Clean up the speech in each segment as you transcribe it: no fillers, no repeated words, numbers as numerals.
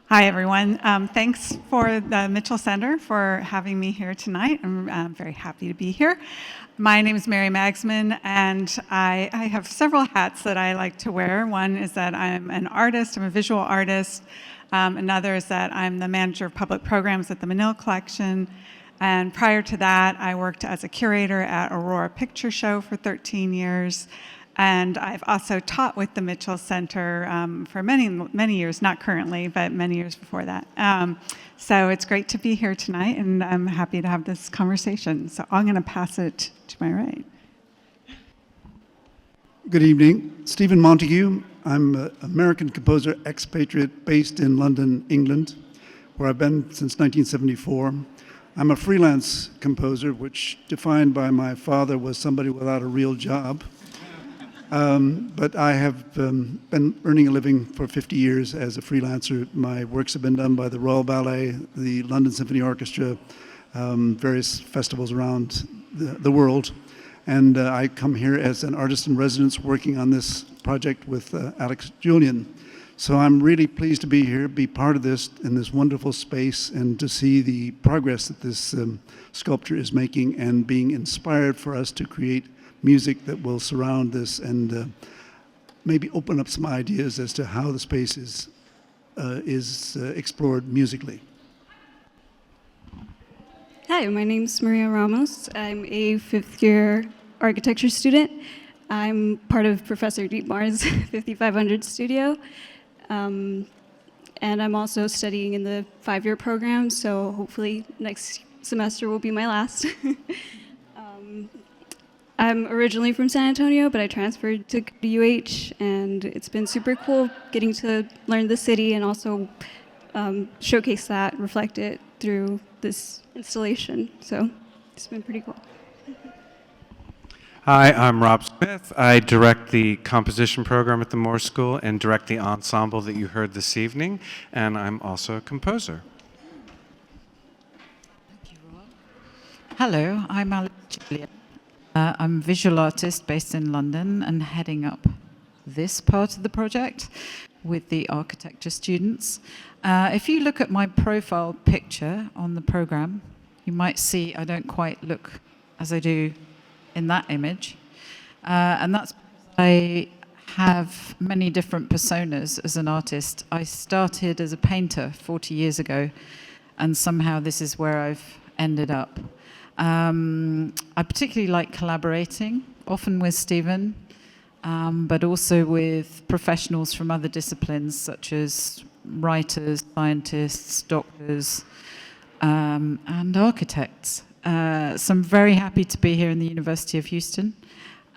Hi, everyone. Thanks for the Mitchell Center for having me here tonight. I'm very happy to be here. My name is Mary Magsamen, and I have several hats that I like to wear. One is that I'm an artist, I'm a visual artist. Another is that I'm the manager of public programs at the Manila Collection. And prior to that, I worked as a curator at Aurora Picture Show for 13 years. And I've also taught with the Mitchell Center for many years, not currently, but many years before that. So it's great to be here tonight, and I'm happy to have this conversation. So I'm going to pass it to my right. Good evening. Stepjen Montague. I'm an American composer, expatriate, based in London, England, where I've been since 1974. I'm a freelance composer, which defined by my father was somebody without a real job. But I have been earning a living for 50 years as a freelancer. My works have been done by the Royal Ballet, the London Symphony Orchestra, various festivals around the world. And I come here as an artist in residence working on this project with Alex Julyan. So I'm really pleased to be here, be part of this in this wonderful space, and to see the progress that this sculpture is making and being inspired for us to create music that will surround this and maybe open up some ideas as to how the space is explored musically. Hi, my name's Maria Ramos. I'm a fifth-year architecture student. I'm part of Professor Dietmar's 5500 studio. And I'm also studying in the 5-year program, so hopefully next semester will be my last. I'm originally from San Antonio, but I transferred to UH, and it's been super cool getting to learn the city and also showcase that, reflect it through this installation. So it's been pretty cool. Hi, I'm Rob Smith. I direct the composition program at the Moore School and direct the ensemble that you heard this evening, and I'm also a composer. Thank you, Rob. Hello, I'm Alex Julyan. I'm a visual artist based in London and heading up this part of the project with the architecture students. If you look at my profile picture on the program, you might see I don't quite look as I do in that image. And that's because I have many different personas as an artist. I started as a painter 40 years ago, and somehow this is where I've ended up. I particularly like collaborating, often with Stephan, but also with professionals from other disciplines such as writers, scientists, doctors, and architects. So I'm very happy to be here in the University of Houston,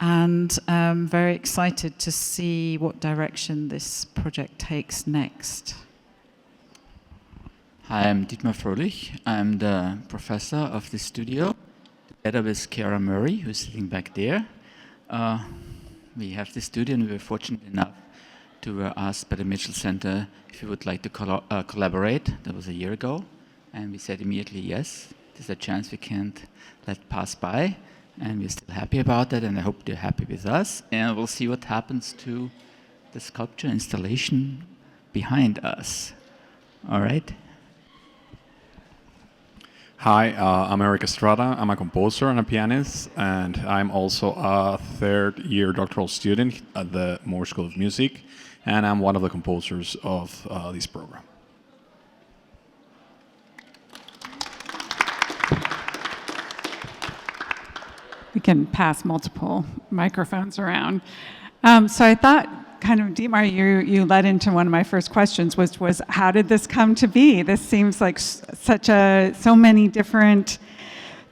and very excited to see what direction this project takes next. Hi, I'm Dietmar Fröhlich. I'm the professor of the studio, together with Kara Murray, who's sitting back there. We have the studio, and we were fortunate enough to be asked by the Mitchell Center if we would like to collaborate. That was a year ago, and we said immediately yes. There's a chance we can't let pass by, and we're still happy about that, and I hope they're happy with us. And we'll see what happens to the sculpture installation behind us. All right? Hi, I'm Eric Estrada. I'm a composer and a pianist, and I'm also a third-year doctoral student at the Moore School of Music, and I'm one of the composers of this program. We can pass multiple microphones around. So I thought, kind of, Dietmar, you led into one of my first questions, which was how did this come to be? This seems like so many different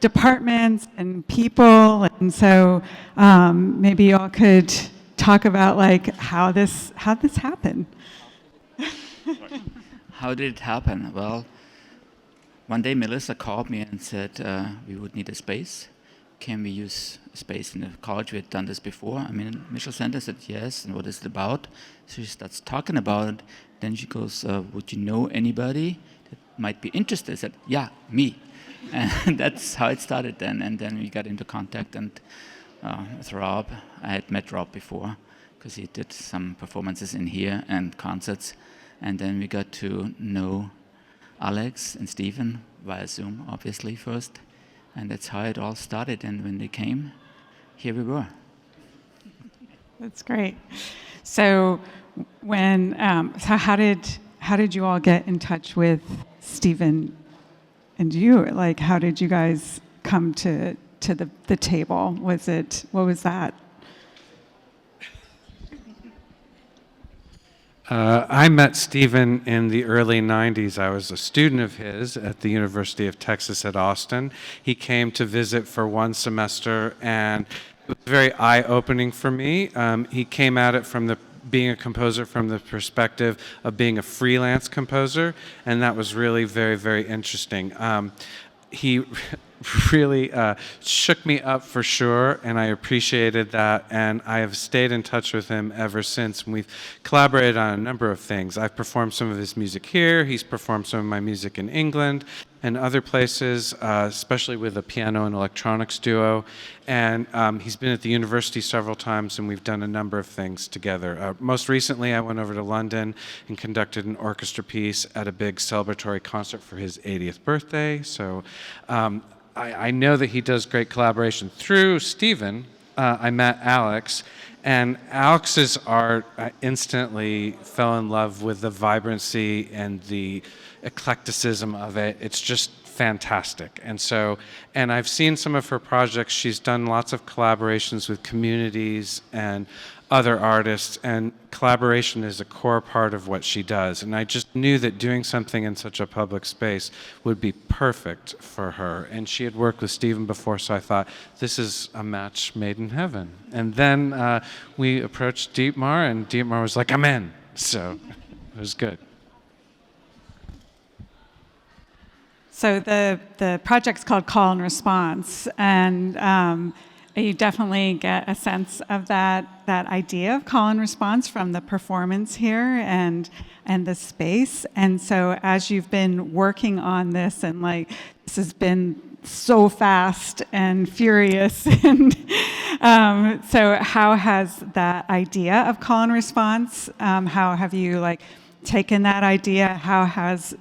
departments and people, and so maybe y'all could talk about like how this happened. How did it happen? Well, one day Melissa called me and said we would need a space. Can we use space in the college? We had done this before. I mean, Mitchell Center said yes, and what is it about? So she starts talking about it. Then she goes, would you know anybody that might be interested? I said, yeah, me. And that's how it started then. And then we got into contact and with Rob. I had met Rob before because he did some performances in here and concerts. And then we got to know Alex and Stephen via Zoom, obviously, first. And that's how it all started. And when they came, here we were. That's great. So, how did you all get in touch with Stephen and you? Like, how did you guys come to the table? What was that? I met Stephen in the early 90s. I was a student of his at the University of Texas at Austin. He came to visit for one semester, and it was very eye-opening for me. He came at it from being a composer from the perspective of being a freelance composer, and that was really very, very interesting. He really shook me up for sure, and I appreciated that, and I have stayed in touch with him ever since. And we've collaborated on a number of things. I've performed some of his music here, he's performed some of my music in England and other places, especially with a piano and electronics duo, and he's been at the university several times, and we've done a number of things together. Most recently, I went over to London and conducted an orchestra piece at a big celebratory concert for his 80th birthday, so I know that he does great collaboration. Through Stephen, I met Alex, and Alex's art, I instantly fell in love with the vibrancy and the eclecticism of it. It's just fantastic. And I've seen some of her projects. She's done lots of collaborations with communities and other artists, and collaboration is a core part of what she does. And I just knew that doing something in such a public space would be perfect for her. And she had worked with Stephen before, so I thought, this is a match made in heaven. And then we approached Dietmar, and Dietmar was like, I'm in. So it was good. So the project's called Call and Response, and you definitely get a sense of that idea of call and response from the performance here and the space. And so as you've been working on this, and like this has been so fast and furious, and so how has that idea of call and response? How have you taken that idea?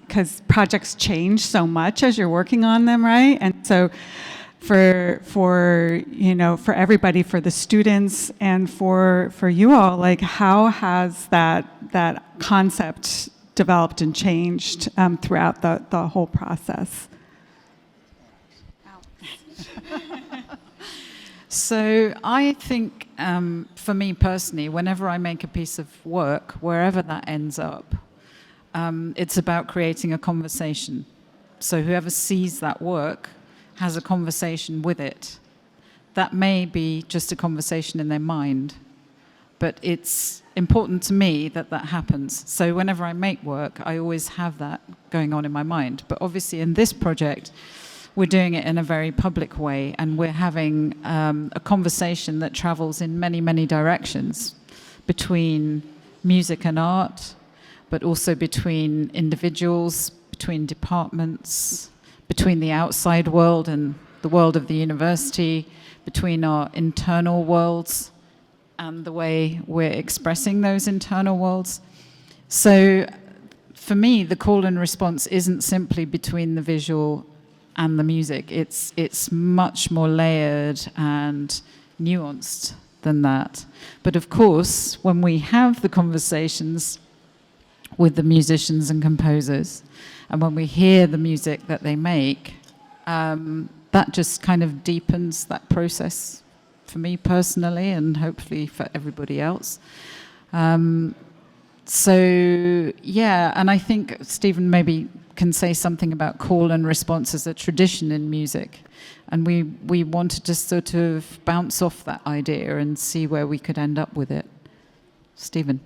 Because projects change so much as you're working on them, right? And so for everybody, for the students and for you all, how has that concept developed and changed throughout the whole process? So I think, for me personally, whenever I make a piece of work, wherever that ends up, it's about creating a conversation. So whoever sees that work has a conversation with it. That may be just a conversation in their mind, but it's important to me that happens. So whenever I make work, I always have that going on in my mind. But obviously in this project, we're doing it in a very public way, and we're having a conversation that travels in many, many directions between music and art, but also between individuals, between departments, between the outside world and the world of the university, between our internal worlds and the way we're expressing those internal worlds. So for me, the call and response isn't simply between the visual and the music. It's much more layered and nuanced than that. But of course, when we have the conversations with the musicians and composers, and when we hear the music that they make, that just kind of deepens that process for me personally, and hopefully for everybody else. So yeah, and I think Stephen maybe can say something about call and response as a tradition in music. And we wanted to sort of bounce off that idea and see where we could end up with it. Stephen.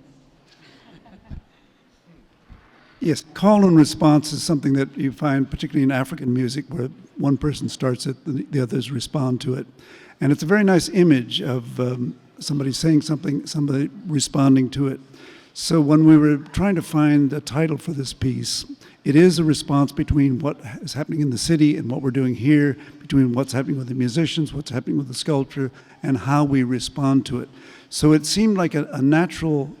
Yes, call and response is something that you find particularly in African music, where one person starts it, the others respond to it. And it's a very nice image of somebody saying something, somebody responding to it. So when we were trying to find a title for this piece, it is a response between what is happening in the city and what we're doing here, between what's happening with the musicians, what's happening with the sculpture, and how we respond to it. So it seemed like a natural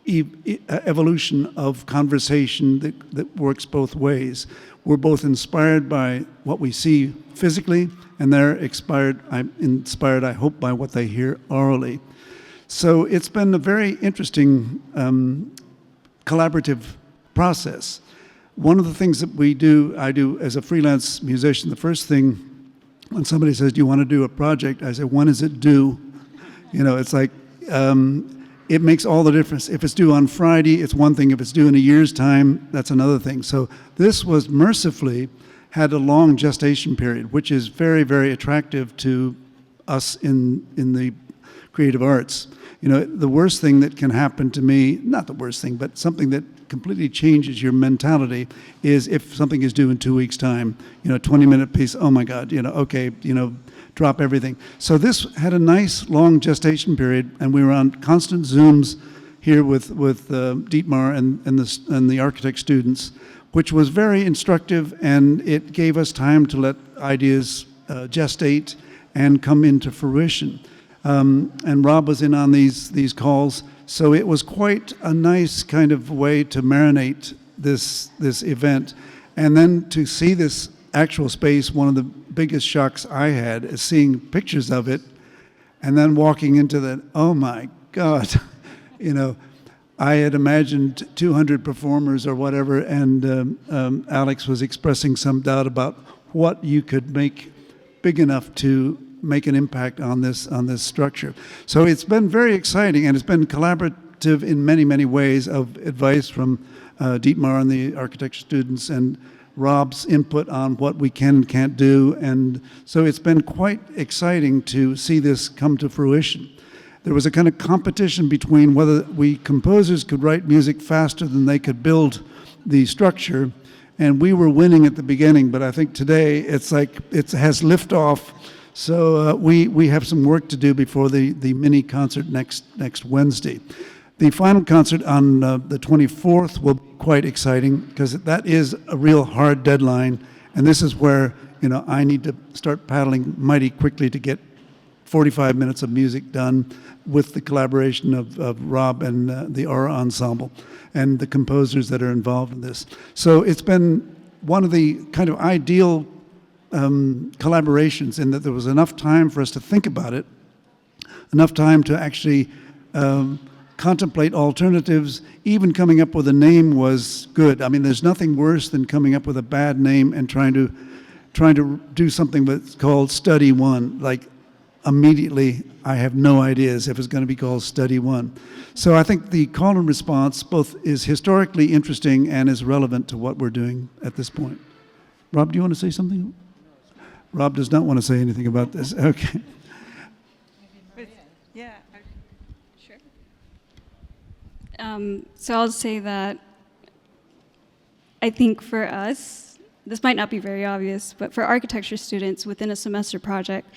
evolution of conversation that works both ways. We're both inspired by what we see physically, and they're inspired, I hope, by what they hear orally. So it's been a very interesting collaborative process. One of the things that I do as a freelance musician, the first thing when somebody says, do you want to do a project? I say, when is it due? You know, it's like, it makes all the difference. If it's due on Friday, it's one thing. If it's due in a year's time, that's another thing. So this was mercifully had a long gestation period, which is very, very attractive to us in the creative arts. You know, the worst thing that can happen to me, not the worst thing, but something that completely changes your mentality is if something is due in 2 weeks' time, you know, 20-minute piece, oh my God, you know, okay, you know, drop everything. So this had a nice long gestation period, and we were on constant Zooms here with Dietmar and the architect students, which was very instructive, and it gave us time to let ideas gestate and come into fruition. And Rob was in on these calls, so it was quite a nice kind of way to marinate this event. And then to see this actual space, one of the biggest shocks I had is seeing pictures of it and then walking into that, oh my God, you know, I had imagined 200 performers or whatever, and Alex was expressing some doubt about what you could make big enough to make an impact on this structure. So it's been very exciting, and it's been collaborative in many, many ways of advice from Dietmar and the architecture students and Rob's input on what we can and can't do. And so it's been quite exciting to see this come to fruition. There was a kind of competition between whether we composers could write music faster than they could build the structure, and we were winning at the beginning, but I think today it's like it has liftoff. So we have some work to do before the mini concert next Wednesday. The final concert on the 24th will be quite exciting because that is a real hard deadline, and this is where, you know, I need to start paddling mighty quickly to get 45 minutes of music done with the collaboration of Rob and the Aura Ensemble and the composers that are involved in this. So it's been one of the kind of ideal collaborations in that there was enough time for us to think about it, enough time to actually contemplate alternatives. Even coming up with a name was good. I mean, there's nothing worse than coming up with a bad name and trying to do something that's called Study One. Like immediately, I have no ideas if it's going to be called Study One. So I think the call and response both is historically interesting and is relevant to what we're doing at this point. Rob, do you want to say something? Rob does not want to say anything about this. Okay. Yeah. Sure. So I'll say that I think for us, this might not be very obvious, but for architecture students within a semester project,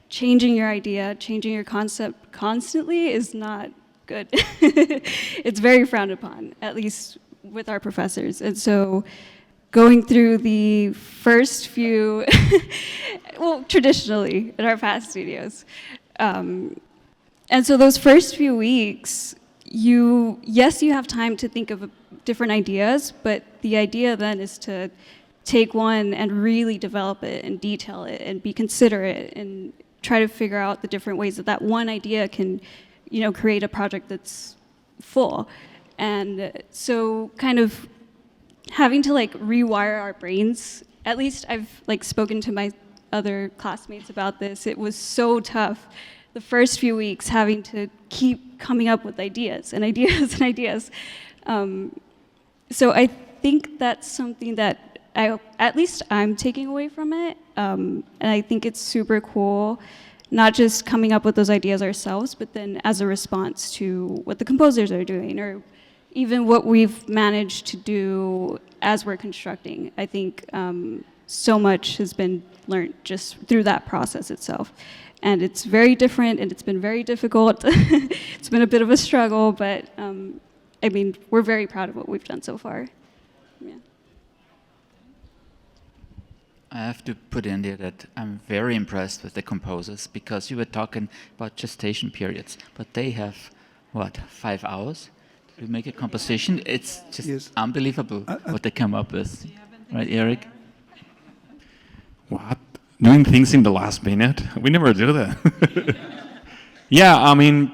changing your idea, changing your concept constantly is not good. It's very frowned upon, at least with our professors. And so going through the first few, well, traditionally in our past studios. And so those first few weeks, you have time to think of different ideas, but the idea then is to take one and really develop it and detail it and be considerate and try to figure out the different ways that that one idea can, you know, create a project that's full. And so kind of having to like rewire our brains, at least I've like spoken to my other classmates about this, it was so tough the first few weeks having to keep coming up with ideas and ideas and ideas. So I think that's something that at least I'm taking away from it. And I think it's super cool, not just coming up with those ideas ourselves, but then as a response to what the composers are doing or even what we've managed to do as we're constructing. I think so much has been learned just through that process itself. And it's very different and it's been very difficult. It's been a bit of a struggle, but I mean, we're very proud of what we've done so far. Yeah. I have to put in there that I'm very impressed with the composers because you were talking about gestation periods, but they have, what, 5 hours We make a composition. It's just Yes. unbelievable what they come up with. Right, Eric? What? Doing things in the last minute? We never do that. Yeah, I mean,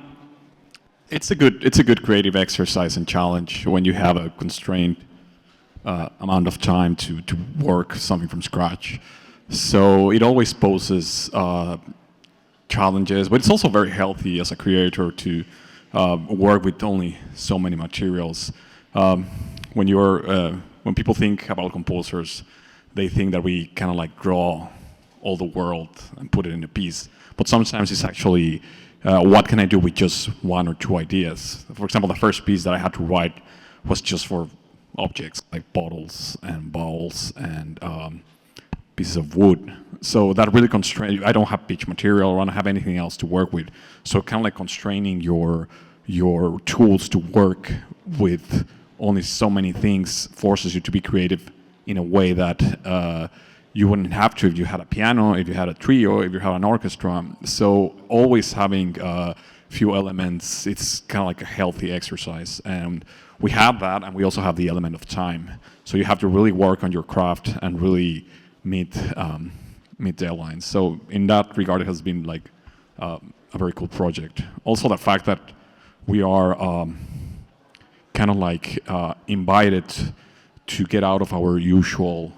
it's a good creative exercise and challenge when you have a constrained amount of time to work something from scratch. So it always poses challenges, but it's also very healthy as a creator to work with only so many materials. When people think about composers, they think that we kind of like draw all the world and put it in a piece. But sometimes it's actually what can I do with just one or two ideas? For example, the first piece that I had to write was just for objects like bottles and bowls and pieces of wood. So that really constrained. I don't have pitch material or I don't have anything else to work with. So kind of like constraining your tools to work with only so many things forces you to be creative in a way that you wouldn't have to if you had a piano, if you had a trio, if you had an orchestra. So always having a few elements, it's kind of like a healthy exercise. And we have that, and we also have the element of time. So you have to really work on your craft and really meet deadlines. So in that regard, it has been like a very cool project. Also, the fact that we are kind of like invited to get out of our usual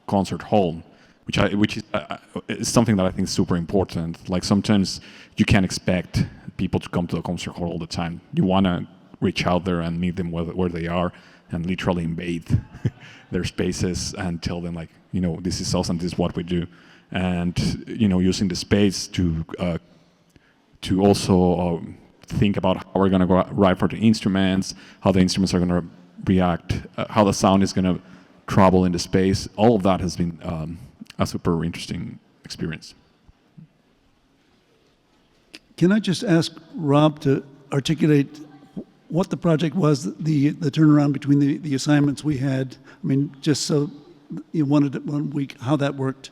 concert hall, which is something that I think is super important. Like sometimes you can't expect people to come to the concert hall all the time. You want to reach out there and meet them where they are and literally invade their spaces and tell them like, this is us and this is what we do. And, using the space to also think about how we're going to write for the instruments, how the instruments are going to react, how the sound is going to travel in the space. All of that has been a super interesting experience. Can I just ask Rob to articulate what the project was, the turnaround between the assignments we had? I mean, just so you wanted it 1 week, how that worked.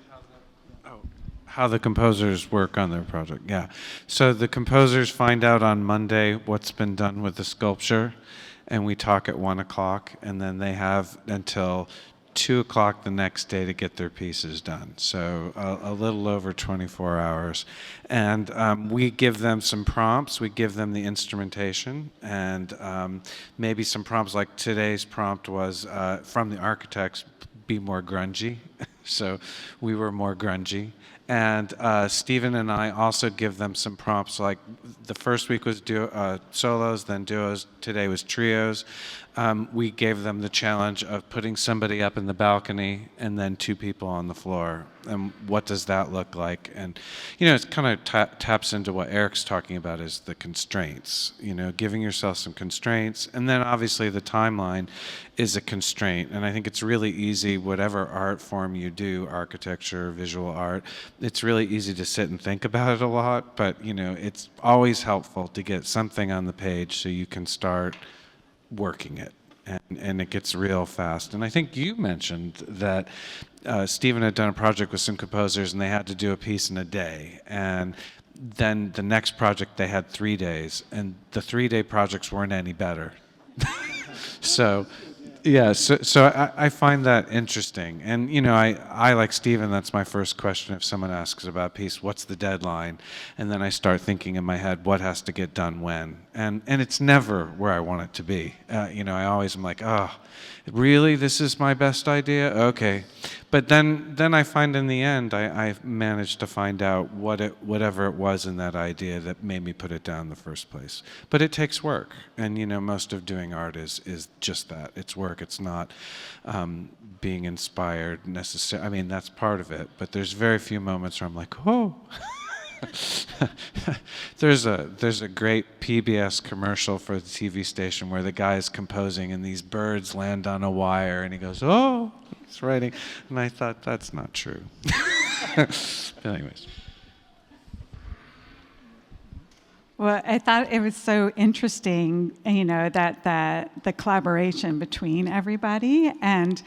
How the composers work on their project, yeah. So the composers find out on Monday what's been done with the sculpture, and we talk at 1 o'clock, and then they have until 2 o'clock the next day to get their pieces done. So a little over 24 hours. And we give them some prompts. We give them the instrumentation and maybe some prompts, like today's prompt was from the architects, be more grungy. So we were more grungy. And Stephen and I also give them some prompts, like the first week was solos, then duos, today was trios. We gave them the challenge of putting somebody up in the balcony and then 2 people on the floor. And what does that look like? And, it kind of taps into what Eric's talking about, is the constraints, giving yourself some constraints. And then obviously the timeline is a constraint. And I think it's really easy, whatever art form you do, architecture, visual art, it's really easy to sit and think about it a lot. But, it's always helpful to get something on the page so you can start working it, and it gets real fast. And I think you mentioned that Stephen had done a project with some composers and they had to do a piece in a day, and then the next project they had 3 days, and the 3-day projects weren't any better. So I find that interesting. And I like Stephen, that's my first question if someone asks about a piece, what's the deadline? And then I start thinking in my head, what has to get done when? And it's never where I want it to be. I always am like, oh, really, this is my best idea? Okay. But then I find in the end, I managed to find out whatever it was in that idea that made me put it down in the first place. But it takes work. And, most of doing art is just that. It's work. It's not being inspired necessarily. I mean, that's part of it. But there's very few moments where I'm like, oh. There's a great PBS commercial for the TV station where the guy is composing and these birds land on a wire and he goes, oh, it's writing. And I thought, that's not true. But anyways. Well, I thought it was so interesting, that the collaboration between everybody and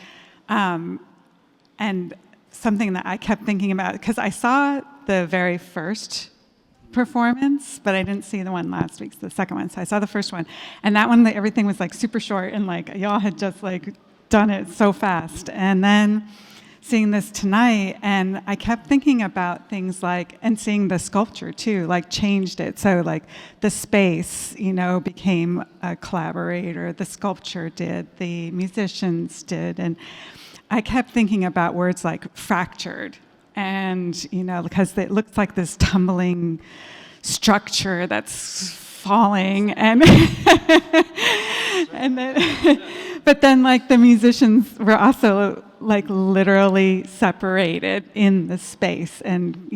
something that I kept thinking about, because I saw the very first performance, but I didn't see the one last week, the second one. So I saw the first one, and that one, everything was like super short, and like y'all had just like done it so fast. And then seeing this tonight, and I kept thinking about things like, and seeing the sculpture too, like changed it. So like the space, became a collaborator, the sculpture did, the musicians did, and I kept thinking about words like fractured, and because it looks like this tumbling structure that's falling, and and then, but then like the musicians were also like literally separated in the space, and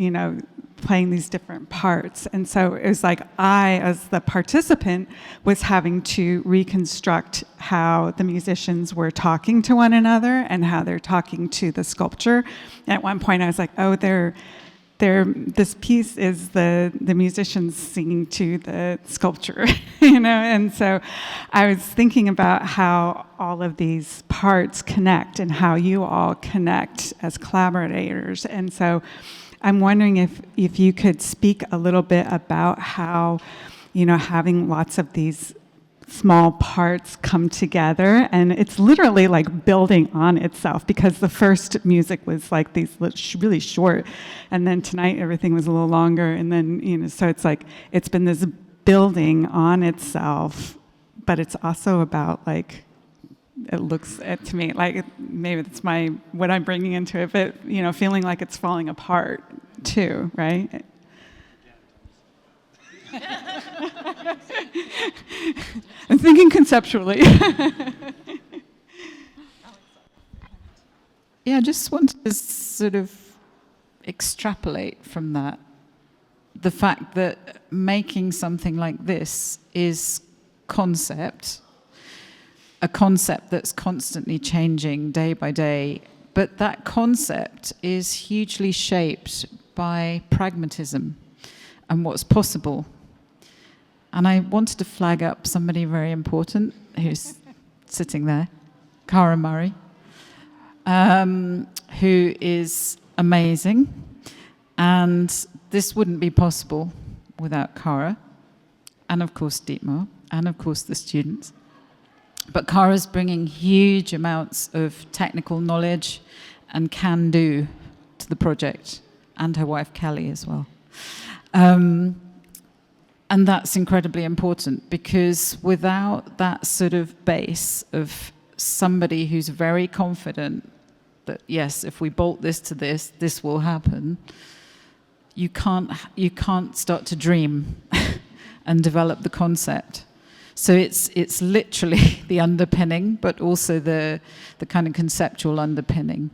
playing these different parts. And so it was like I, as the participant, was having to reconstruct how the musicians were talking to one another and how they're talking to the sculpture. And at one point I was like, oh, this piece is the musicians singing to the sculpture, and so I was thinking about how all of these parts connect and how you all connect as collaborators. And so I'm wondering if you could speak a little bit about how, having lots of these small parts come together, and it's literally like building on itself, because the first music was like these really short, and then tonight everything was a little longer, and then so it's like it's been this building on itself, but it's also about like, it looks to me like maybe that's what I'm bringing into it, but feeling like it's falling apart too, right? I'm thinking conceptually. Yeah, I just wanted to sort of extrapolate from that the fact that making something like this is a concept that's constantly changing day by day, but that concept is hugely shaped by pragmatism and what's possible. And I wanted to flag up somebody very important who's sitting there, Cara Murray, who is amazing. And this wouldn't be possible without Cara, and of course Dietmar, and of course the students. But Cara's bringing huge amounts of technical knowledge and can-do to the project, and her wife Kelly as well. And that's incredibly important, because without that sort of base of somebody who's very confident that, yes, if we bolt this to this, this will happen, you can't start to dream and develop the concept. So it's literally the underpinning, but also the kind of conceptual underpinning.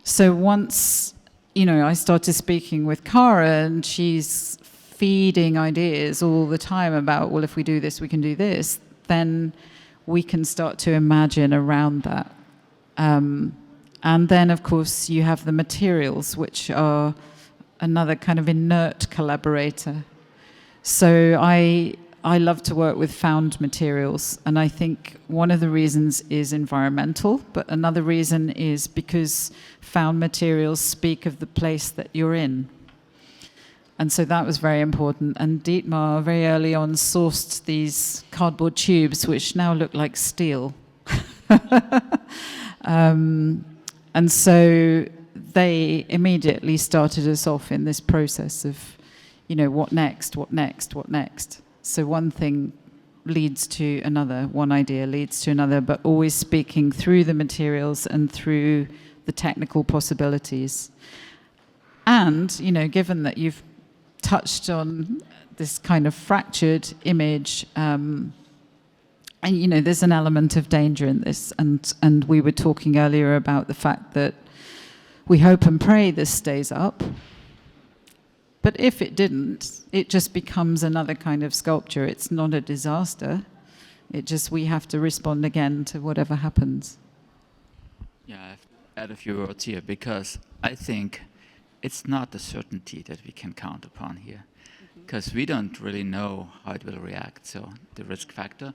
So once, I started speaking with Cara, and she's feeding ideas all the time about, well, if we do this, we can do this, then we can start to imagine around that. And then, of course, you have the materials, which are another kind of inert collaborator. So I love to work with found materials, and I think one of the reasons is environmental, but another reason is because found materials speak of the place that you're in. And so that was very important. And Dietmar very early on sourced these cardboard tubes, which now look like steel. And so they immediately started us off in this process of, what next, what next, what next? So one thing leads to another, one idea leads to another, but always speaking through the materials and through the technical possibilities. And, given that you've touched on this kind of fractured image, and there's an element of danger in this, and we were talking earlier about the fact that we hope and pray this stays up, but if it didn't, it just becomes another kind of sculpture. It's not a disaster. We have to respond again to whatever happens. Yeah, I have to add a few words here, because I think it's not the certainty that we can count upon here, because we don't really know how it will react. So the risk factor,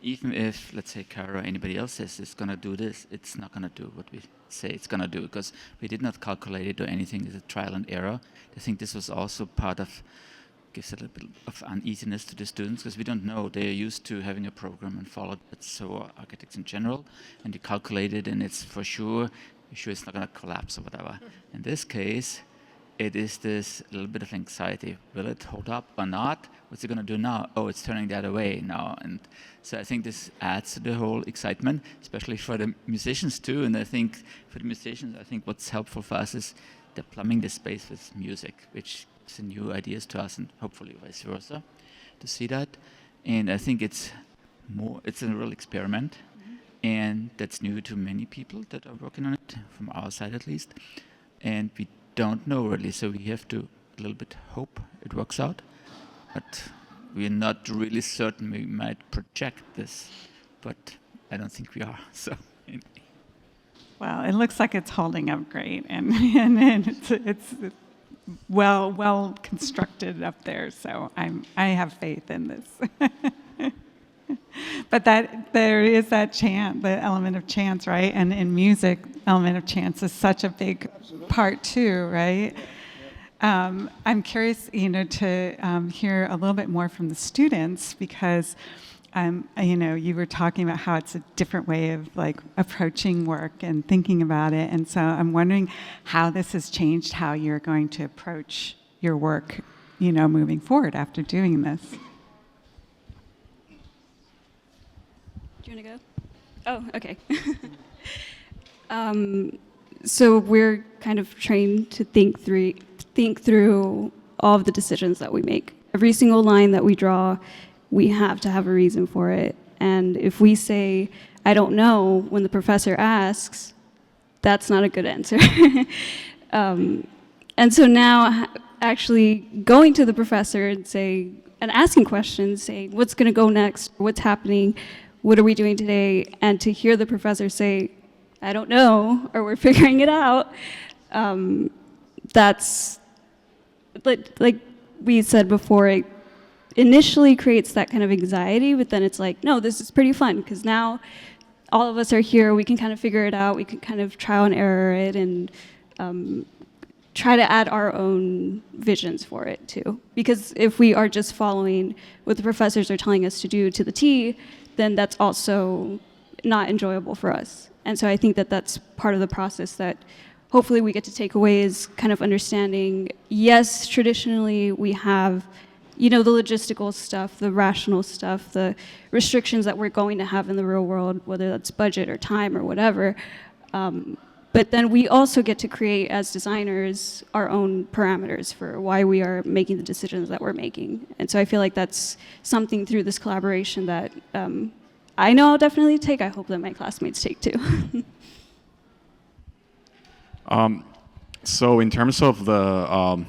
even if, let's say, Cara or anybody else says it's going to do this, it's not going to do what we say it's going to do, because we did not calculate it or anything. It's a trial and error. I think this was also part of gives a little bit of uneasiness to the students because we don't know. They're used to having a program and follow it. So are architects in general, and you calculate it, and it's for sure, you're sure it's not going to collapse or whatever. In this case, it is this little bit of anxiety. Will it hold up or not? What's it going to do now? Oh, it's turning the other way now. And so I think this adds to the whole excitement, especially for the musicians too. And I think for the musicians, I think what's helpful for us is they're plumbing the space with music, which gives new ideas to us, and hopefully vice versa, to see that. And I think it's a real experiment, and that's new to many people that are working on it, from our side at least. And we don't know really, so we have to a little bit hope it works out, but we're not really certain. We might project this, but I don't think we are. So. Well, it looks like it's holding up great, and it's well constructed up there. So I have faith in this. But that there is that chance, the element of chance, right? And in music, element of chance is such a big part too, right? I'm curious, to hear a little bit more from the students, because you were talking about how it's a different way of like approaching work and thinking about it, and so I'm wondering how this has changed how you're going to approach your work, moving forward after doing this. Do you want to go? Oh, okay. So we're kind of trained to think through all of the decisions that we make. Every single line that we draw, we have to have a reason for it. And if we say, I don't know, when the professor asks, that's not a good answer. And so now actually going to the professor and asking questions, saying, what's going to go next? What's happening? What are we doing today? And to hear the professor say, I don't know, or we're figuring it out, that's, like we said before, it initially creates that kind of anxiety, but then it's like, no, this is pretty fun, because now all of us are here, we can kind of figure it out, we can kind of trial and error it, and try to add our own visions for it too. Because if we are just following what the professors are telling us to do to the T, then that's also not enjoyable for us. And so I think that that's part of the process that hopefully we get to take away, is kind of understanding, yes, traditionally we have, the logistical stuff, the rational stuff, the restrictions that we're going to have in the real world, whether that's budget or time or whatever. But then we also get to create, as designers, our own parameters for why we are making the decisions that we're making. And so I feel like that's something through this collaboration that I know I'll definitely take. I hope that my classmates take too. So in terms of the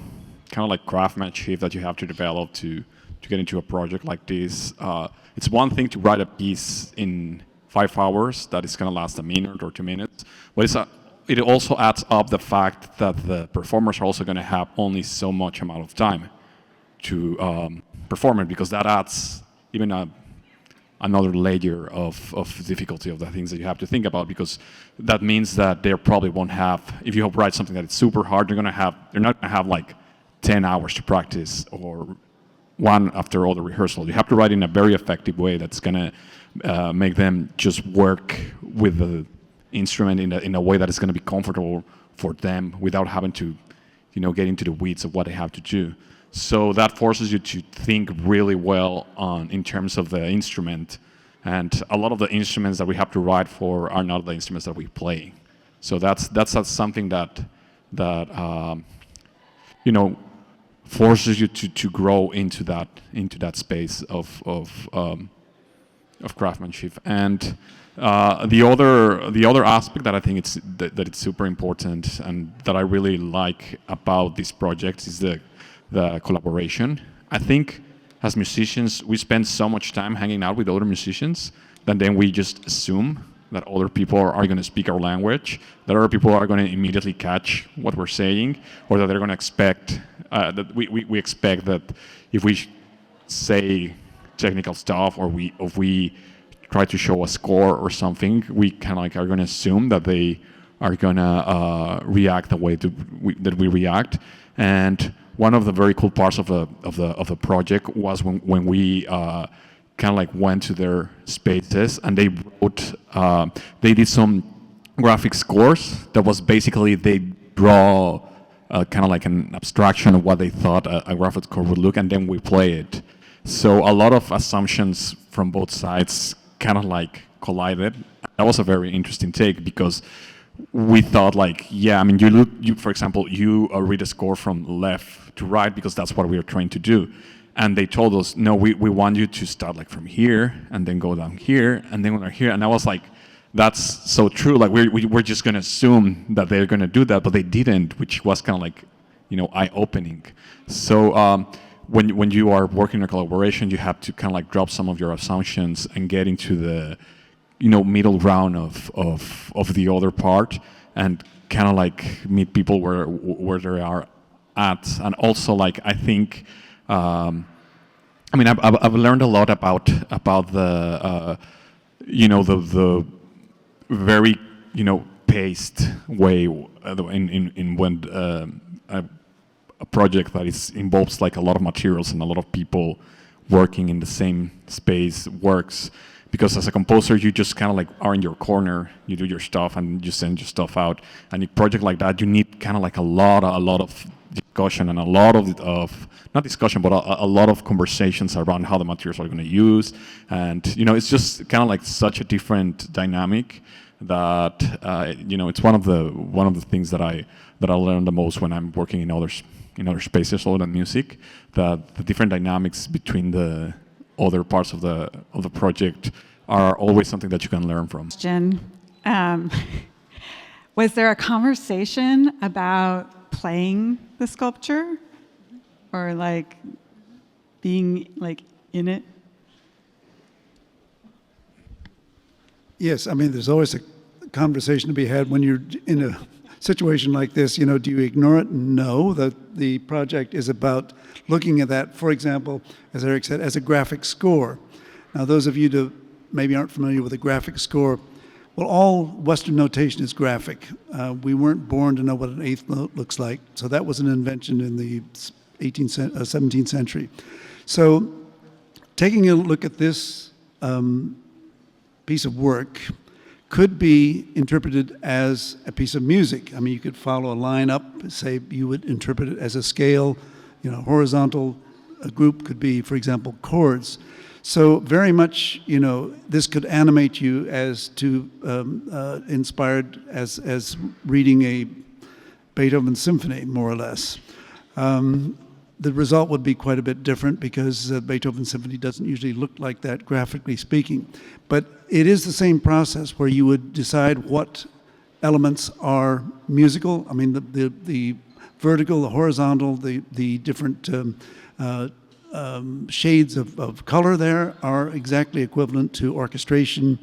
kind of like craftsmanship that you have to develop to get into a project like this, it's one thing to write a piece in 5 hours that is going to last a minute or 2 minutes, but it also adds up the fact that the performers are also going to have only so much amount of time to perform it, because that adds even another layer of difficulty of the things that you have to think about, because that means that they probably won't have, if you write something that is super hard, they're not going to have like 10 hours to practice or one after all the rehearsal. You have to write in a very effective way that's going to make them just work with the instrument in a way that is going to be comfortable for them without having to, get into the weeds of what they have to do. So that forces you to think really well in terms of the instrument. And a lot of the instruments that we have to write for are not the instruments that we play. So that's something that forces you to grow into that space of craftsmanship. And the other aspect that I think it's super important and that I really like about this project is the collaboration. I think as musicians, we spend so much time hanging out with other musicians that then we just assume that other people are going to speak our language, that other people are going to immediately catch what we're saying, or that they're going to expect, that we expect that if we say technical stuff or if we try to show a score or something, we kind of like are going to assume that they are going to react the way that we react. And one of the very cool parts of the project was when we kind of like went to their spaces and they wrote, they did some graphic scores that was basically they draw kind of like an abstraction of what they thought a graphic score would look, and then we play it. So a lot of assumptions from both sides kind of like collided. That was a very interesting take because we thought like, yeah, I mean, you for example, you read a score from left to right because that's what we were trying to do. And they told us, no, we want you to start like from here and then go down here and then go down here. And I was like, that's so true. Like we're just going to assume that they're going to do that, but they didn't, which was kind of like, eye-opening. So when you are working in a collaboration, you have to kind of like drop some of your assumptions and get into the middle ground of the other part and kind of like meet people where they are at. And also like I think I've learned a lot about the the very paced way in when a project that involves like a lot of materials and a lot of people working in the same space works. Because as a composer, you just kind of like are in your corner, you do your stuff and you send your stuff out. And in a project like that, you need kind of like a lot of discussion and a lot of not discussion, but a lot of conversations around how the materials are going to use. And it's just kind of like such a different dynamic that it's one of the things that I learn the most when I'm working in other spaces other than music. That the different dynamics between the other parts of the project are always something that you can learn from. Jen, was there a conversation about playing the sculpture or like being like in it? Yes, I mean, there's always a conversation to be had when you're in a situation like this. Do you ignore it? No, the project is about looking at that, for example, as Eric said, as a graphic score. Now, those of you who maybe aren't familiar with a graphic score, well, all Western notation is graphic. We weren't born to know what an eighth note looks like, so that was an invention in the 17th century. So taking a look at this piece of work could be interpreted as a piece of music. I mean, you could follow a line up, say you would interpret it as a scale, horizontal. A group could be, for example, chords. So very much, this could animate you as to inspired as reading a Beethoven symphony, more or less. The result would be quite a bit different because Beethoven symphony doesn't usually look like that, graphically speaking. But it is the same process where you would decide what elements are musical. I mean, the vertical, the horizontal, the different shades of color there are exactly equivalent to orchestration,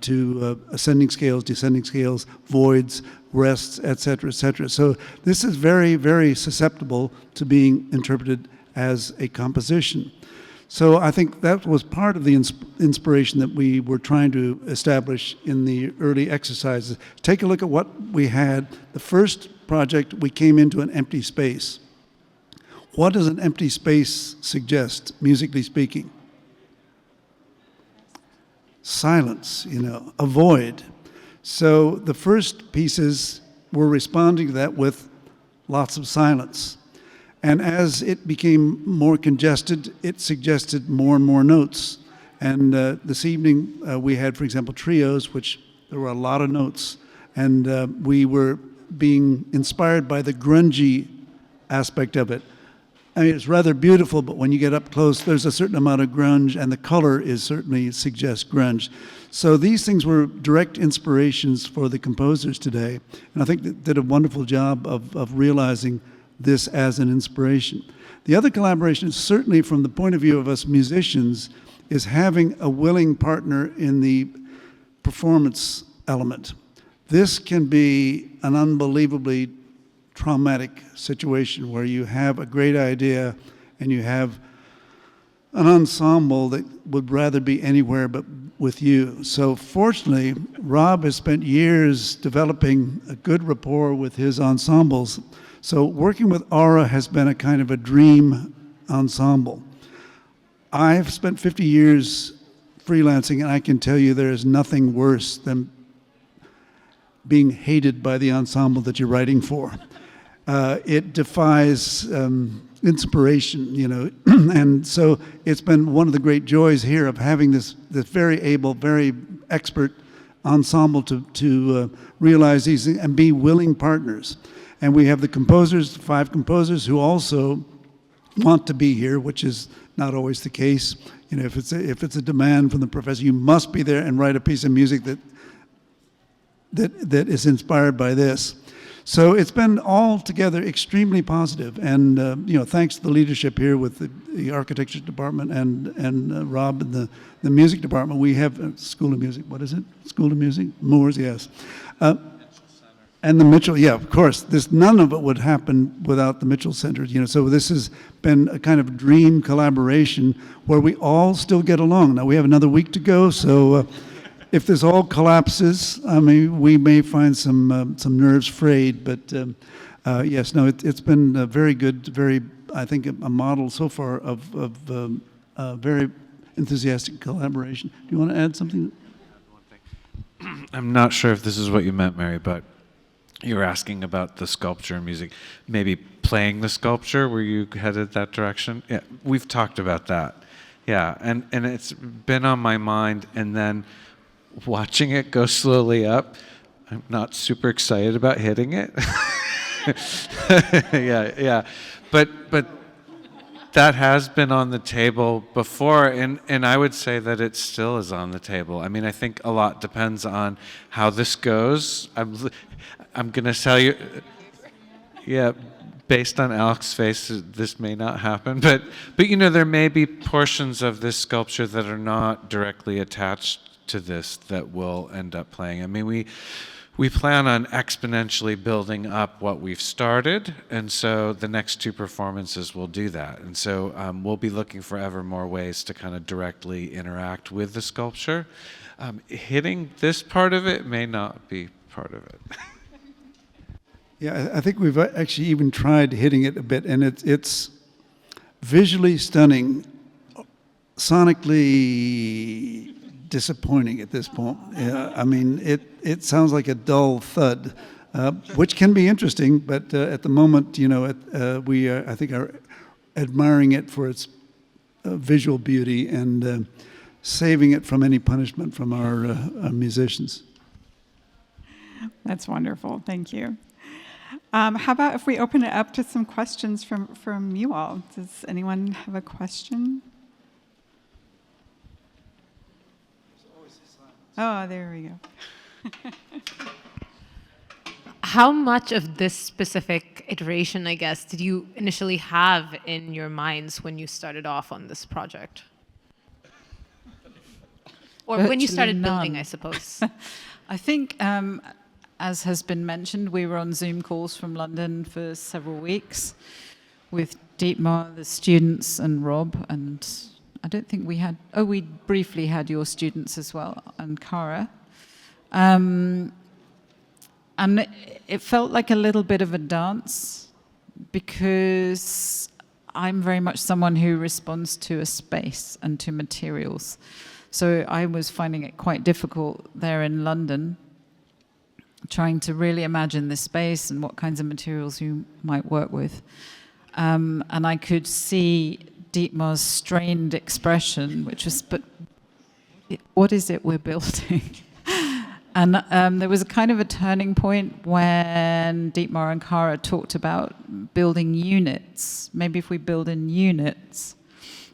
to ascending scales, descending scales, voids, rests, etc., etc. So this is very, very susceptible to being interpreted as a composition. So I think that was part of the inspiration that we were trying to establish in the early exercises. Take a look at what we had. The first project, we came into an empty space. What does an empty space suggest, musically speaking? Silence, a void. So the first pieces were responding to that with lots of silence. And as it became more congested, it suggested more and more notes. And this evening we had, for example, trios, which there were a lot of notes. And we were being inspired by the grungy aspect of it. I mean, it's rather beautiful, but when you get up close, there's a certain amount of grunge, and the color certainly suggests grunge. So these things were direct inspirations for the composers today, and I think they did a wonderful job of realizing this as an inspiration. The other collaboration, certainly from the point of view of us musicians, is having a willing partner in the performance element. This can be an unbelievably traumatic situation where you have a great idea and you have an ensemble that would rather be anywhere but with you. So fortunately, Rob has spent years developing a good rapport with his ensembles. So working with Aura has been a kind of a dream ensemble. I've spent 50 years freelancing, and I can tell you there is nothing worse than being hated by the ensemble that you're writing for. It defies inspiration, you know, and so it's been one of the great joys here of having this very able, very expert ensemble to realize these and be willing partners. And we have the composers, 5 composers, who also want to be here, which is not always the case. You know, if it's a demand from the professor, you must be there and write a piece of music that is inspired by this. So it's been all together extremely positive, and you know, thanks to the leadership here with the architecture department and Rob and the music department, we have a School of Music. What is it? School of Music? Moores, yes. And the Mitchell, yeah, of course. None of it would happen without the Mitchell Center. You know, so this has been a kind of dream collaboration where we all still get along. Now we have another week to go, so. If this all collapses, I mean, we may find some nerves frayed, but yes, no, it's been very good, very, I think, a model so far of very enthusiastic collaboration. Do you want to add something? I'm not sure if this is what you meant, Mary, but you were asking about the sculpture and music. Maybe playing the sculpture, were you headed that direction? Yeah, we've talked about that. Yeah, and it's been on my mind, and then watching it go slowly up, I'm not super excited about hitting it. yeah. But that has been on the table before, and I would say that it still is on the table. I mean, I think a lot depends on how this goes. I'm gonna tell you, yeah, based on Alex's face, this may not happen, but you know, there may be portions of this sculpture that are not directly attached to this that will end up playing. I mean, we plan on exponentially building up what we've started, and so the next 2 performances will do that. And so we'll be looking for ever more ways to kind of directly interact with the sculpture. Hitting this part of it may not be part of it. Yeah, I think we've actually even tried hitting it a bit, and it's visually stunning, sonically disappointing at this point. I mean, it sounds like a dull thud, which can be interesting, but at the moment, you know, we I think are admiring it for its visual beauty and saving it from any punishment from our musicians. That's wonderful. Thank you. How about if we open it up to some questions from you all? Does anyone have a question? Oh, there we go. How much of this specific iteration, I guess, did you initially have in your minds when you started off on this project? Or when you started building, I suppose. I think, as has been mentioned, we were on Zoom calls from London for several weeks with Dietmar, the students, and Rob, and I don't think we had, we briefly had your students as well, and Cara. And it felt like a little bit of a dance because I'm very much someone who responds to a space and to materials. So I was finding it quite difficult there in London, trying to really imagine this space and what kinds of materials you might work with. And I could see Dietmar's strained expression, which was, but what is it we're building? And there was a kind of a turning point when Dietmar and Cara talked about building units. Maybe if we build in units,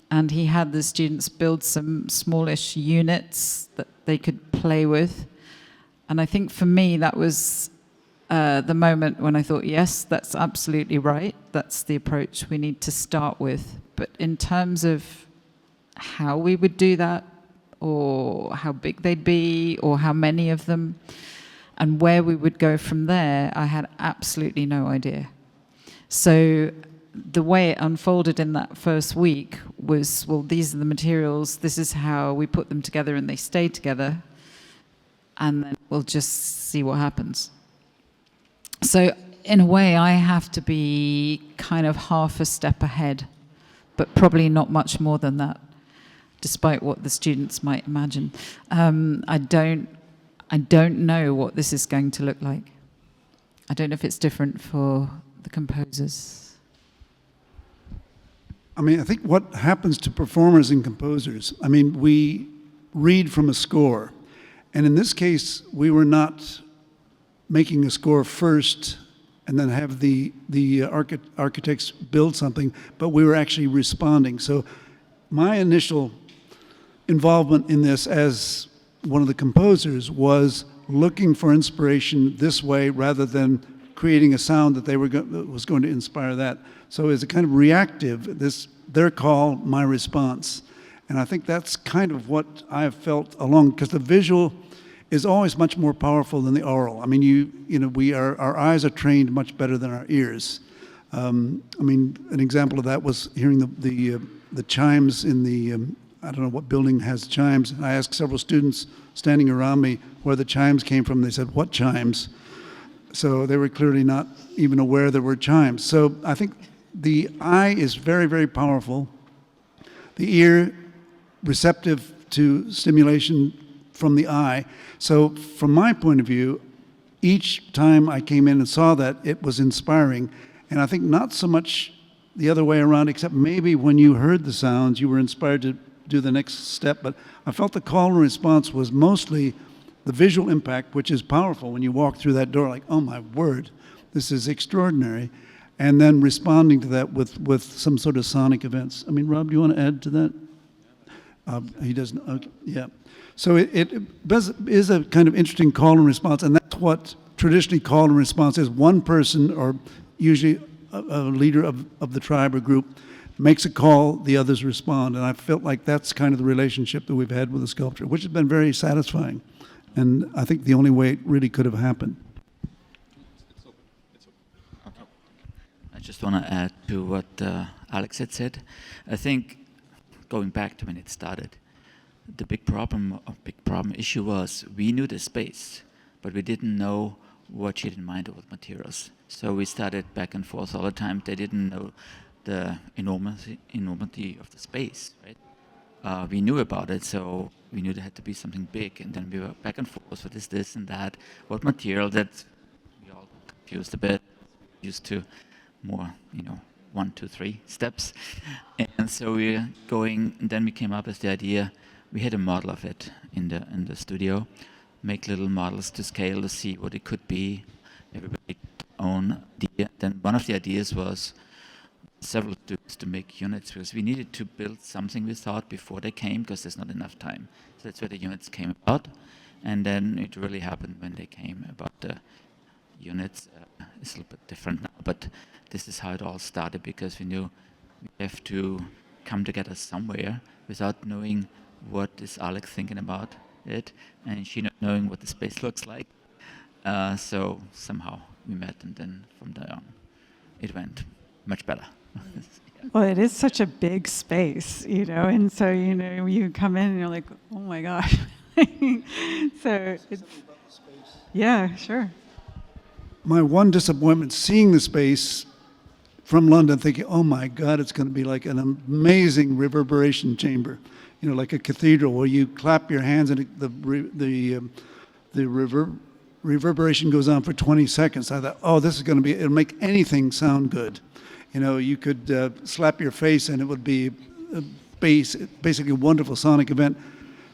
and he had the students build some smallish units that they could play with. And I think for me, that was the moment when I thought, yes, that's absolutely right. That's the approach we need to start with. But in terms of how we would do that, or how big they'd be, or how many of them, and where we would go from there, I had absolutely no idea. So the way it unfolded in that first week was, well, these are the materials, this is how we put them together and they stay together, and then we'll just see what happens. So in a way, I have to be kind of half a step ahead, but probably not much more than that, despite what the students might imagine. I don't know what this is going to look like. I don't know if it's different for the composers. I mean, I think what happens to performers and composers, I mean, we read from a score. And in this case, we were not making a score first and then have the architects build something, but we were actually responding. So my initial involvement in this as one of the composers was looking for inspiration this way rather than creating a sound that that was going to inspire that. So it's a kind of reactive, their call, my response. And I think that's kind of what I've felt along, because the visual is always much more powerful than the oral. I mean, our eyes are trained much better than our ears. I mean, an example of that was hearing the chimes in the, I don't know what building has chimes. And I asked several students standing around me where the chimes came from. They said, "What chimes?" So they were clearly not even aware there were chimes. So I think the eye is very, very powerful. The ear, receptive to stimulation from the eye. So from my point of view, each time I came in and saw that, it was inspiring. And I think not so much the other way around, except maybe when you heard the sounds, you were inspired to do the next step. But I felt the call and response was mostly the visual impact, which is powerful when you walk through that door, like, oh my word, this is extraordinary. And then responding to that with some sort of sonic events. I mean, Rob, do you want to add to that? He doesn't, okay, yeah. So it is a kind of interesting call and response, and that's what traditionally call and response is. One person, or usually a leader of the tribe or group, makes a call, the others respond. And I felt like that's kind of the relationship that we've had with the sculpture, which has been very satisfying. And I think the only way it really could have happened. I just want to add to what Alex had said. I think going back to when it started, the big problem issue was we knew the space, but we didn't know what she had in mind with materials. So we started back and forth all the time. They didn't know the enormity of the space, right? We knew about it, so we knew there had to be something big, and then we were back and forth, what is this and that, what material, that we all confused a bit, used to more, 1, 2, 3 steps. And so we're going, and then we came up with the idea, we had a model of it in the studio, make little models to scale to see what it could be, everybody own idea. Then one of the ideas was several students to make units, because we needed to build something, we thought, before they came, because there's not enough time. So that's where the units came about. And then it really happened when they came about the units. It's a little bit different now, but this is how it all started, because we knew we have to come together somewhere without knowing what is Alex thinking about it, and she not knowing what the space looks like. So somehow we met, and then from there on, it went much better. Well, it is such a big space, and so, you come in and you're like, oh my gosh. So it's, yeah, sure. My one disappointment, seeing the space from London, thinking, oh my God, it's going to be like an amazing reverberation chamber, like a cathedral where you clap your hands and the reverberation goes on for 20 seconds. I thought, oh, this is going to be, it'll make anything sound good. You could slap your face and it would be basically a wonderful sonic event.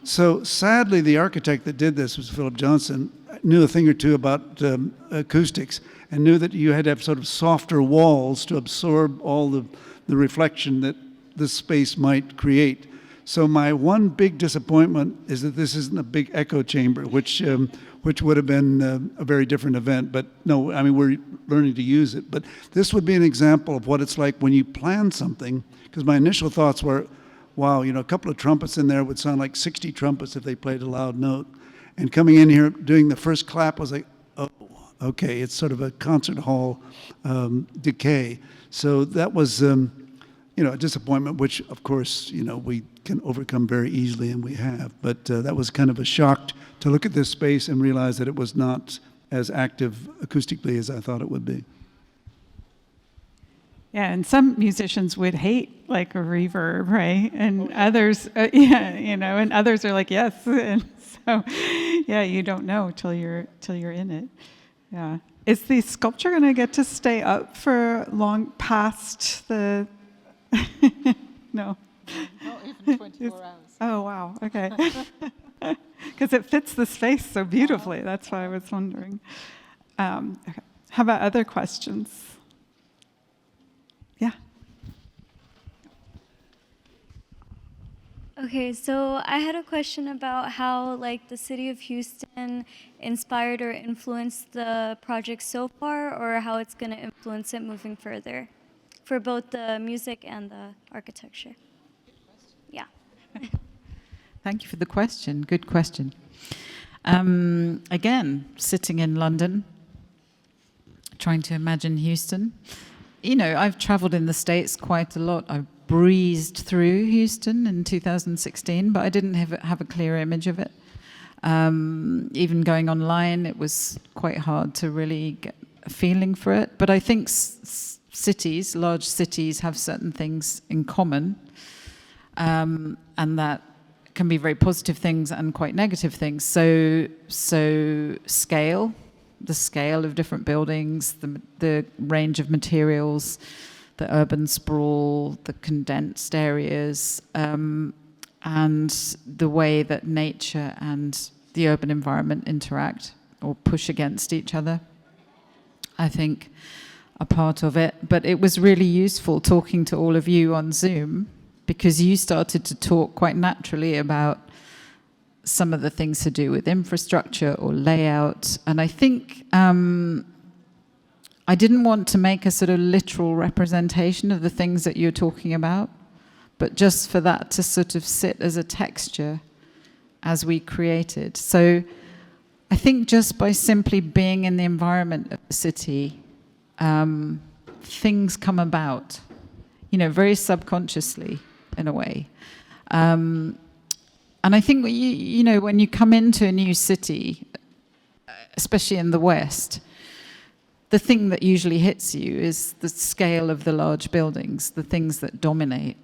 So sadly, the architect that did this was Philip Johnson, knew a thing or two about acoustics, and knew that you had to have sort of softer walls to absorb all the reflection that this space might create. So my one big disappointment is that this isn't a big echo chamber, which would have been a very different event. But no, I mean, we're learning to use it. But this would be an example of what it's like when you plan something, because my initial thoughts were, wow, a couple of trumpets in there would sound like 60 trumpets if they played a loud note. And coming in here, doing the first clap was like, oh, okay, it's sort of a concert hall decay. So that was, a disappointment, which of course, we can overcome very easily, and we have. But that was kind of a shock to look at this space and realize that it was not as active acoustically as I thought it would be. Yeah, and some musicians would hate like a reverb, right? And others, and others are like, yes. And so, yeah, you don't know till you're in it. Yeah. Is the sculpture going to get to stay up for long past the? No. Not even 24 hours. Oh wow. Okay. Because it fits the space so beautifully. That's why I was wondering. Okay. How about other questions? Yeah. Okay, so I had a question about how like the city of Houston inspired or influenced the project so far, or how it's going to influence it moving further for both the music and the architecture. Yeah. Thank you for the question. Good question. Again, sitting in London, trying to imagine Houston. I've traveled in the States quite a lot. I've breezed through Houston in 2016, but I didn't have a clear image of it. Even going online, it was quite hard to really get a feeling for it. But I think cities, large cities, have certain things in common, and that can be very positive things and quite negative things. So scale, the scale of different buildings, the range of materials, the urban sprawl, the condensed areas, and the way that nature and the urban environment interact or push against each other, I think, are part of it. But it was really useful talking to all of you on Zoom, because you started to talk quite naturally about some of the things to do with infrastructure or layout. And I think I didn't want to make a sort of literal representation of the things that you're talking about, but just for that to sort of sit as a texture as we created. So I think just by simply being in the environment of the city, things come about, very subconsciously in a way. And I think when you come into a new city, especially in the West, the thing that usually hits you is the scale of the large buildings, the things that dominate.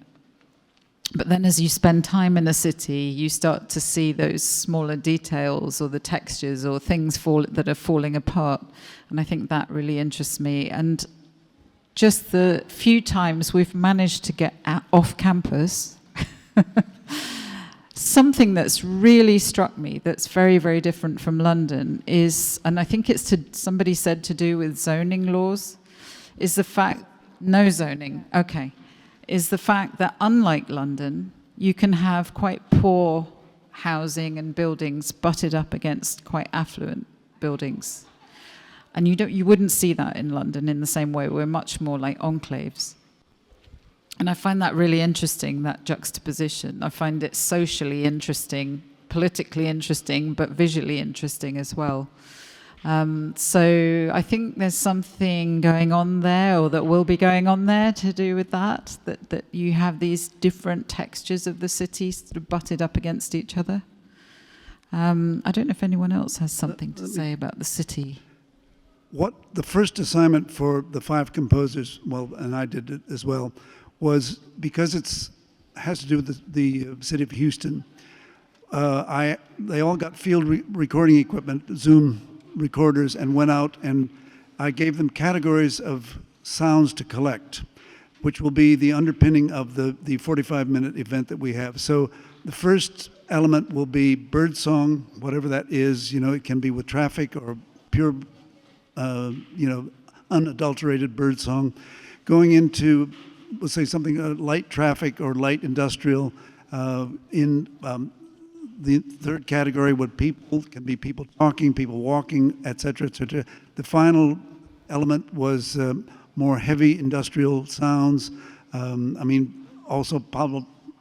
But then as you spend time in a city, you start to see those smaller details or the textures or things that are falling apart. And I think that really interests me. And just the few times we've managed to get off campus, something that's really struck me that's very, very different from London is, and I think it's somebody said to do with zoning laws, is the fact, no zoning, okay, is the fact that unlike London, you can have quite poor housing and buildings butted up against quite affluent buildings. And you wouldn't see that in London in the same way. We're much more like enclaves. And I find that really interesting, that juxtaposition. I find it socially interesting, politically interesting, but visually interesting as well. So I think there's something going on there, or that will be going on there, to do with that you have these different textures of the city sort of butted up against each other. I don't know if anyone else has something to say about the city. What the first assignment for the 5 composers, and I did it as well, was because it has to do with the city of Houston. They all got field recording equipment, Zoom recorders, and went out, and I gave them categories of sounds to collect, which will be the underpinning of the 45-minute event that we have. So the first element will be bird song, whatever that is. It can be with traffic or pure, unadulterated bird song. Going into, let's say, something light traffic or light industrial. In the third category would can be people talking, people walking, et cetera, et cetera. The final element was more heavy industrial sounds. Also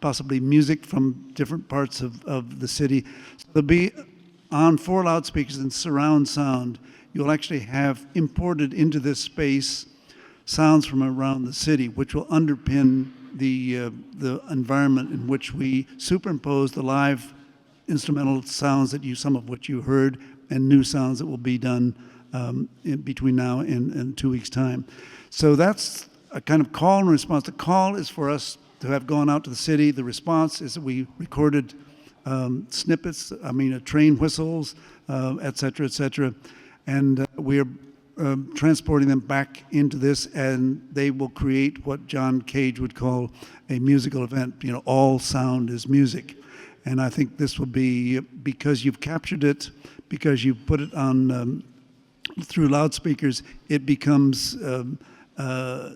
possibly music from different parts of the city. So there'll be on 4 loudspeakers and surround sound. you'll actually have imported into this space sounds from around the city, which will underpin the environment in which we superimpose the live instrumental sounds that some of which you heard, and new sounds that will be done in between now and 2 weeks' time. So that's a kind of call and response. The call is for us to have gone out to the city. The response is that we recorded snippets, train whistles, et cetera, and we are transporting them back into this, and they will create what John Cage would call a musical event. All sound is music. And I think this will be, because you've captured it, because you put it on through loudspeakers, it becomes no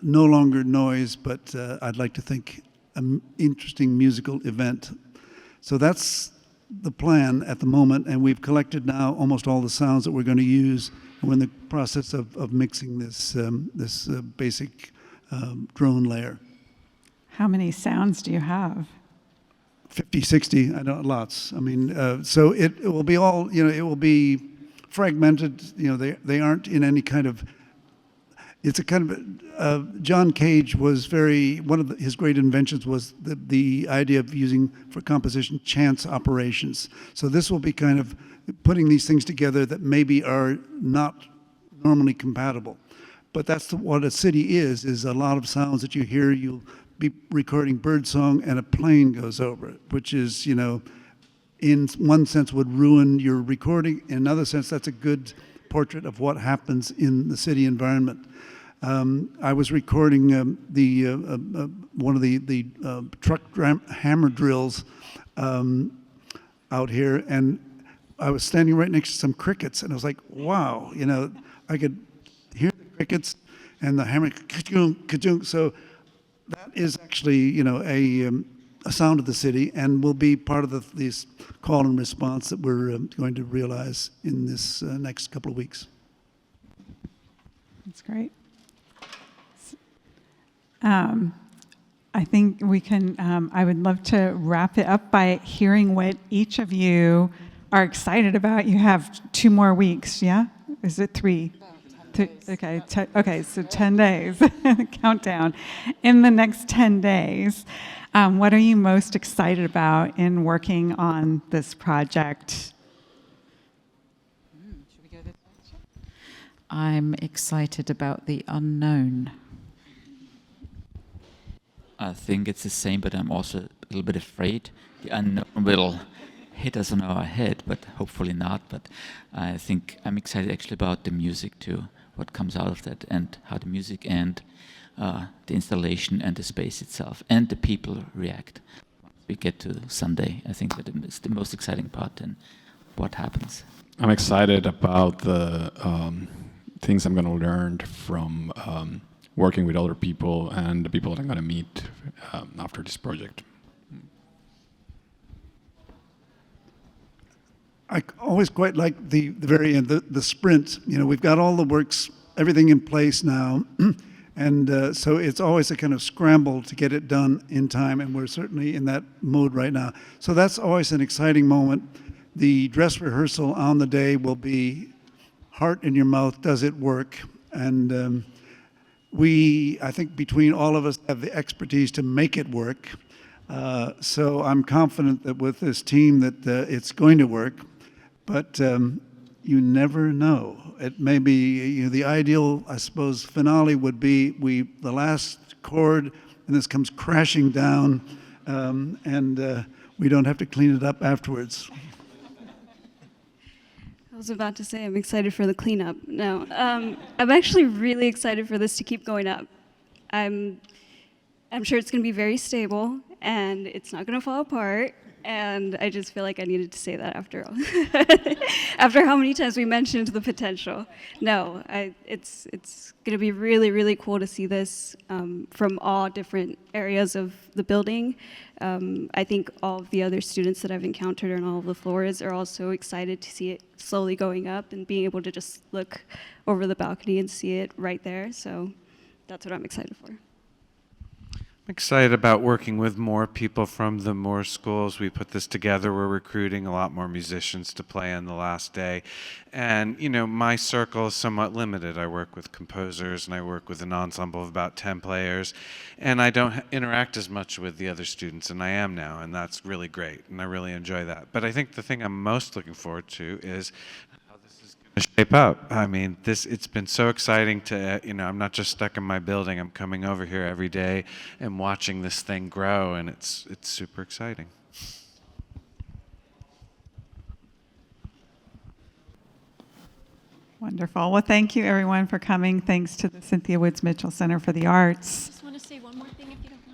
longer noise, but I'd like to think an interesting musical event. So that's the plan at the moment, and we've collected now almost all the sounds that we're going to use. We're in the process of mixing this basic drone layer. How many sounds do you have? 50, 60, I don't, lots. So it will be all, it will be fragmented. They aren't in any kind of, it's a kind of, John Cage was one of his great inventions was the idea of using for composition chance operations. So this will be kind of putting these things together that maybe are not normally compatible. But that's what a city is a lot of sounds that you hear. You'll be recording birdsong and a plane goes over it, which is, in one sense would ruin your recording. In another sense, that's a good portrait of what happens in the city environment. I was recording one of the truck hammer drills out here, and I was standing right next to some crickets, and I was like, wow, I could hear the crickets and the hammer, ka-chung. So that is actually, a sound of the city, and will be part of this call and response that we're going to realize in this next couple of weeks. That's great. I think we can, I would love to wrap it up by hearing what each of you are excited about. You have 2 more weeks, yeah? Is it 3? Okay, so 10 days, countdown. In the next 10 days, what are you most excited about in working on this project? Should we go this way? I'm excited about the unknown. I think it's the same, but I'm also a little bit afraid the unknown will hit us on our head, but hopefully not. But I think I'm excited actually about the music too, what comes out of that, and how the music and the installation and the space itself and the people react. Once we get to Sunday, I think that is the most exciting part and what happens. I'm excited about the things I'm going to learn from working with other people and the people that I'm going to meet after this project. I always quite like the very end, the sprint. We've got all the works, everything in place now, and so it's always a kind of scramble to get it done in time, and we're certainly in that mode right now. So that's always an exciting moment. The dress rehearsal on the day will be heart in your mouth, does it work? And I think between all of us have the expertise to make it work. So I'm confident that with this team that it's going to work, but you never know. It may be, the ideal, I suppose, finale would be the last chord, and this comes crashing down, and we don't have to clean it up afterwards. I was about to say I'm excited for the cleanup. No, I'm actually really excited for this to keep going up. I'm sure it's going to be very stable, and it's not going to fall apart. And I just feel like I needed to say that after all. After how many times we mentioned the potential. No, it's going to be really, really cool to see this from all different areas of the building. I think all of the other students that I've encountered on all of the floors are also excited to see it slowly going up and being able to just look over the balcony and see it right there. So that's what I'm excited for. Excited about working with more people from the Moore schools. We put this together. We're recruiting a lot more musicians to play on the last day. And, you know, my circle is somewhat limited. I work with composers and I work with an ensemble of about 10 players. And I don't interact as much with the other students, and I am now, and that's really great. And I really enjoy that. But I think the thing I'm most looking forward to is shape up. I mean, it's been so exciting to, you know, I'm not just stuck in my building. I'm coming over here every day and watching this thing grow, and it's super exciting. Wonderful. Well, thank you everyone for coming. Thanks to the Cynthia Woods Mitchell Center for the Arts. I just want to say one more thing, if you don't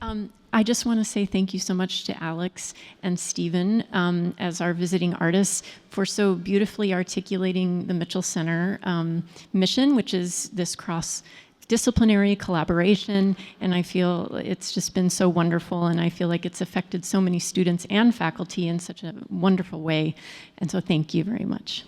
mind. I just want to say thank you so much to Alex and Stephen as our visiting artists for so beautifully articulating the Mitchell Center mission, which is this cross-disciplinary collaboration. And I feel it's just been so wonderful, and I feel like it's affected so many students and faculty in such a wonderful way. And so thank you very much.